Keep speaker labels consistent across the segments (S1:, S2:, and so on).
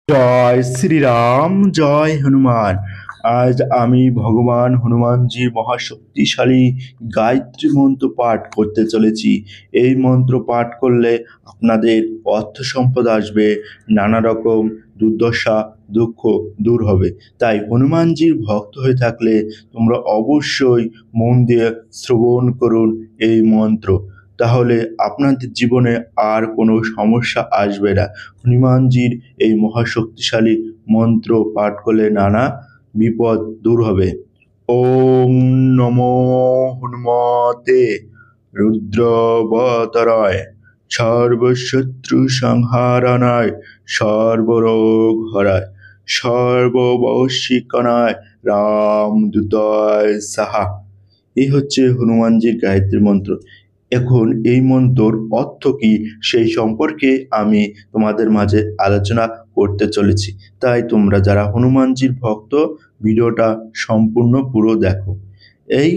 S1: জয় শ্রীরাম, জয় হনুমান। আজ আমি ভগবান হনুমানজির মহাশক্তিশালী গায়ত্রী মন্ত্র পাঠ করতে চলেছি। এই মন্ত্র পাঠ করলে আপনাদের অর্থ সম্পদ আসবে, নানা রকম দুর্দশা দুঃখ দূর হবে। তাই হনুমানজির ভক্ত হয়ে থাকলে তোমরা অবশ্যই মন দিয়ে শ্রবণ করুন এই মন্ত্র। তাহলে আপনাদের জীবনে আর কোনো সমস্যা আসবে না। হনুমানজির এই মহাশক্তিশালী মন্ত্র পাঠ করলে নানা বিপদ দূর হবে। ওম নমো হনুমতে রুদ্রবতরায় সর্বশত্রু সংহারণায় সর্বরোগ হরায় সর্ববশীকরণায় রামদূতায় সাহা। এই হচ্ছে হনুমানজির গায়ত্রী মন্ত্র। এখন এই মন্ত্রর অর্থ কি সেই সম্পর্কে আমি তোমাদের মাঝে আলোচনা করতে চলেছি। তাই তোমরা যারা হনুমানজির ভক্ত ভিডিওটা সম্পূর্ণ পুরো দেখো। এই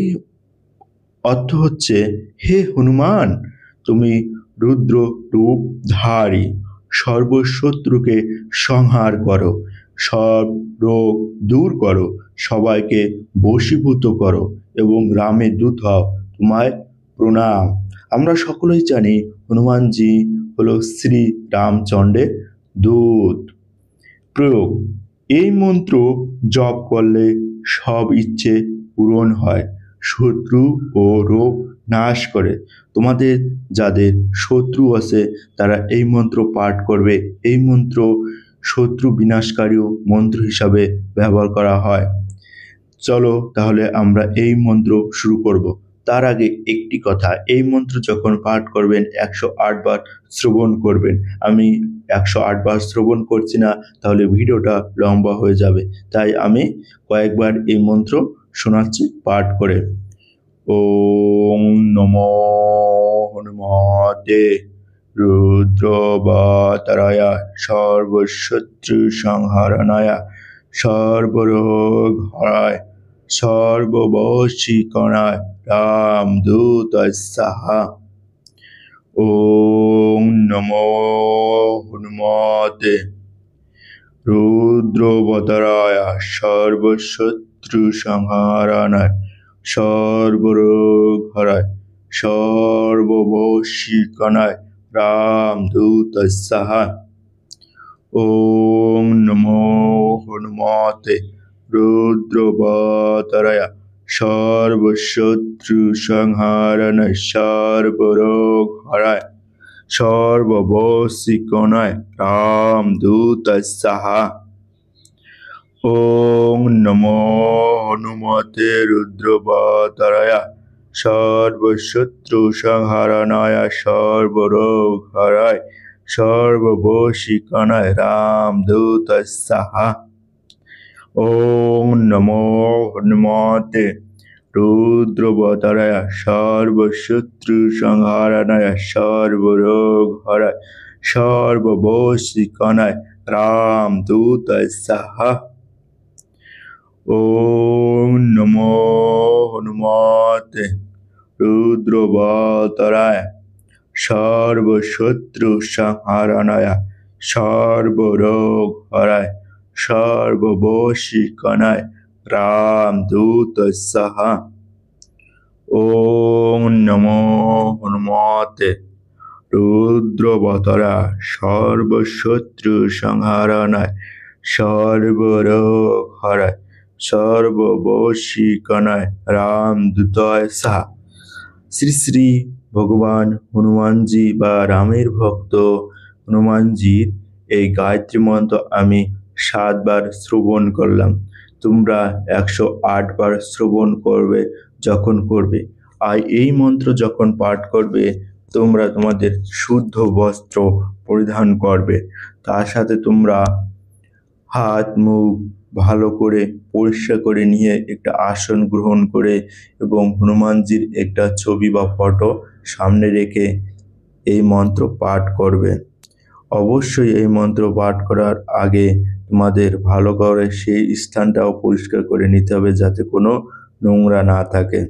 S1: অর্থ হচ্ছে, হে হনুমান, তুমি রুদ্র রূপধারী, সর্বশত্রুকে সংহার করো, সব রোগ দূর করো, সবাইকে বশীভূত করো এবং রামের দূত হও, তোমায় প্রণাম। আমরা সকলেই জানি হনুমানজি হলো শ্রী রামচন্দ্রের দূত। প্রয়োগ: এই মন্ত্র জপ করলে সব ইচ্ছে পূরণ হয়, শত্রু ও রোগ নাশ করে। তোমাদের যাদের শত্রু আছে তারা এই মন্ত্র পাঠ করবে। এই মন্ত্র শত্রু বিনাশকারী মন্ত্র হিসাবে ব্যবহার করা হয়। চলো তাহলে আমরা এই মন্ত্র শুরু করব। তার আগে একটি কথা, এই মন্ত্র যখন পাঠ করবেন 108 বার শ্রবণ করবেন। আমি 108 বার শ্রবণ করছি না, তাহলে ভিডিওটা লম্বা হয়ে যাবে। তাই আমি কয়েকবার এই মন্ত্র শোনাচ্ছি পাঠ করে। ওম নমো হনুমতে রুদ্রবতরায় সর্বশত্রু সংহারণায় সর্বরোগ হরায় সর্ববশীকরণায় রামদূতায় সাহা। ওম নমো হনুমতে রুদ্রবতরায় সর্বশত্রু সংহারণায় সর্বরোগ হরায় সর্ববশীকরণায় রামদূতায় সাহা। ওম নমো হনুমতে রুদ্রবতরায় সর্বশত্রু সংহারণায় সর্বরোগ হরায় সর্ববশীকরণায় রামদূতায় সাহা। ওম নমো হনুমতে রুদ্রবতরায় সর্বশত্রু সংহারণায় সর্বরোগ হরায় সর্ববশীকরণায় রামদূতায় সাহা। ওম নমো হনুমতে রুদ্রবতরায় সর্বশত্রু সংহারণায় সর্বরোগ হরায় সর্ববশীকরণায় রামদূতায় সাহা। ওম নমো হনুমতে রুদ্রবতরায় সর্বশত্রু সংহারণায় সর্বরোগ হরায় সর্ববশীকরণায় রামদূতায় সাহা। ওম নমো হনুমতে রুদ্রবতরায় সর্বশত্রু সংহারণায় সর্বরোগ হরায় সর্ববশীকরণায় রামদূতায় সাহা। শ্রী শ্রী ভগবান হনুমানজি বা রামের ভক্ত হনুমানজির এই গায়ত্রী মন্ত্র আমি 7 বার শ্রবণ করলাম। তোমরা 108 বার শ্রবণ করবে যখন করবে। আর এই মন্ত্র যখন পাঠ করবে তোমরা তোমাদের শুদ্ধ বস্ত্র পরিধান করবে। তার সাথে তোমরা হাত মুখ ভালো করে পরিষ্কার করে নিয়ে একটা আসন গ্রহণ করে এবং হনুমানজির একটা ছবি বা ফটো সামনে রেখে এই মন্ত্র পাঠ করবে। অবশ্যই এই মন্ত্র পাঠ করার আগে তোমাদের ভালো করে সেই স্থানটাও পরিষ্কার করে নিতে হবে যাতে কোনো নোংরা না থাকে।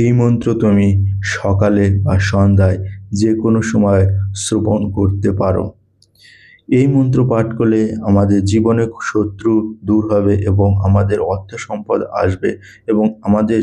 S1: এই মন্ত্র তুমি সকালে বা সন্ধ্যায় যে কোনো সময় শ্রবণ করতে পারো। এই মন্ত্র পাঠ করলে আমাদের জীবনে শত্রু দূর হবে এবং আমাদের অর্থ সম্পদ আসবে এবং আমাদের